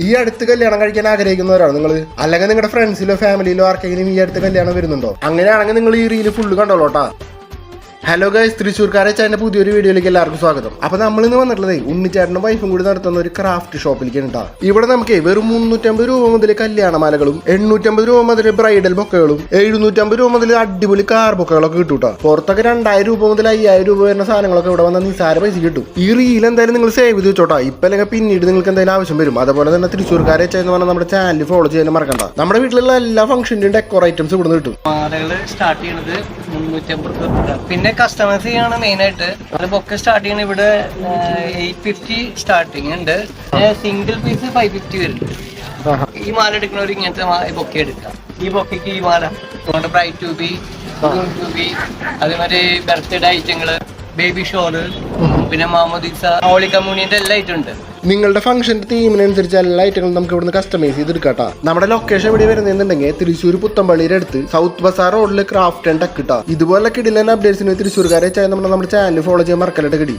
ഈ അടുത്ത് കല്യാണം കഴിക്കാൻ ആഗ്രഹിക്കുന്നവരാണ് നിങ്ങൾ, അല്ലെങ്കിൽ നിങ്ങളുടെ ഫ്രണ്ട്സിലോ ഫാമിലിയിലോ ആർക്കെങ്കിലും ഈ അടുത്ത് കല്യാണം വരുന്നുണ്ടോ? അങ്ങനെയാണെങ്കിൽ നിങ്ങൾ ഈ റീല് ഫുള്ള് കണ്ടോളൂട്ടാ. ഹലോ ഗൈസ്, തൃശ്ശൂർക്കാരെ ചാനലിന്റെ പുതിയൊരു വീഡിയോയിലേക്ക് എല്ലാവർക്കും സ്വാഗതം. അപ്പൊ നമ്മൾ ഇന്ന് വന്നിട്ടുള്ളത് ഉണ്ണിച്ചേട്ടനും വൈഫും കൂടി നടത്തുന്ന ഒരു ക്രാഫ്റ്റ് ഷോപ്പിലേക്ക് ഉണ്ടാ. ഇവിടെ നമുക്ക് വെറും 350 രൂപ മുതൽ കല്യാണമാലകളും 850 രൂപ മുതൽ ബ്രൈഡൽ ബൊക്കകളും 750 രൂപ മുതൽ അടിപൊളി കാർ ബൊക്കകളൊക്കെ കിട്ടൂട്ടാ. പുറത്തൊക്കെ 2000 രൂപ മുതൽ 5000 രൂപ വരുന്ന സാധനങ്ങളൊക്കെ ഇവിടെ വന്ന നിസാര പൈസ കിട്ടും. ഈ റീൽ എന്തായാലും നിങ്ങൾ സേവ് ചെയ്ത് വെച്ചോട്ടാ. ഇപ്പൊ അല്ലെങ്കിൽ പിന്നീട് നിങ്ങൾക്ക് എന്തായാലും ആവശ്യം വരും. അതുപോലെ തന്നെ തൃശ്ശൂർക്കാരെ എന്ന് പറഞ്ഞാൽ നമ്മുടെ ചാനൽ ഫോളോ ചെയ്യാൻ മറക്കണ്ട. നമ്മുടെ വീട്ടിലുള്ള എല്ലാ ഫംഗ്ഷന്റെയും ഡെക്കോർ ഐറ്റംസ് ഇവിടെ നിന്ന് കിട്ടും. സ്റ്റാർട്ട് ചെയ്യുന്നത് 350. പിന്നെ കസ്റ്റമൈസ് ചെയ്യാണ് മെയിൻ ആയിട്ട്. ബൊക്കെ സ്റ്റാർട്ട് ചെയ്യണ ഇവിടെ 850 സ്റ്റാർട്ടിങ് ഉണ്ട്. സിംഗിൾ പീസ് 550 വരുന്നുണ്ട്. ഈ മാല എടുക്കുന്നവർ ഇങ്ങനത്തെ ബൊക്കെ എടുക്കാം. ഈ ബൊക്കയ്ക്ക് ഈ മാല ബ്രൈറ്റ് ട്യൂബി, അതേമാതിരി ബർത്ത്ഡേ ഐറ്റങ്ങള്, ബേബി ഷോള്, പിന്നെ മാമോദീസ, ഹോളി കമ്മ്യൂണിന്റെ എല്ലാ ഐറ്റം ഉണ്ട്. നിങ്ങളുടെ ഫംഗ്ഷന്റെ തീമിനനുസരിച്ച് എല്ലാ ഐറ്റങ്ങളും നമുക്ക് ഇവിടുന്ന് കസ്റ്റമൈസ് ചെയ്തെടുക്കാട്ടാ. നമ്മുടെ ലൊക്കേഷൻ ഇവിടെ വരുന്നുണ്ടെങ്കിൽ തൃശ്ശൂർ പുത്തമ്പള്ളിയുടെ അടുത്ത് സൗത്ത് ബസാർ റോഡില് ക്രാഫ്റ്റ് ആൻഡ് ടെക് കിട്ടാ. ഇതുപോലെ കിടിലൻ അപ്ഡേറ്റ്സിന് തൃശ്ശൂർക്കാരെ നമ്മുടെ ചാനൽ ഫോളോ ചെയ്യാൻ മറക്കലിട്ട് കിടി.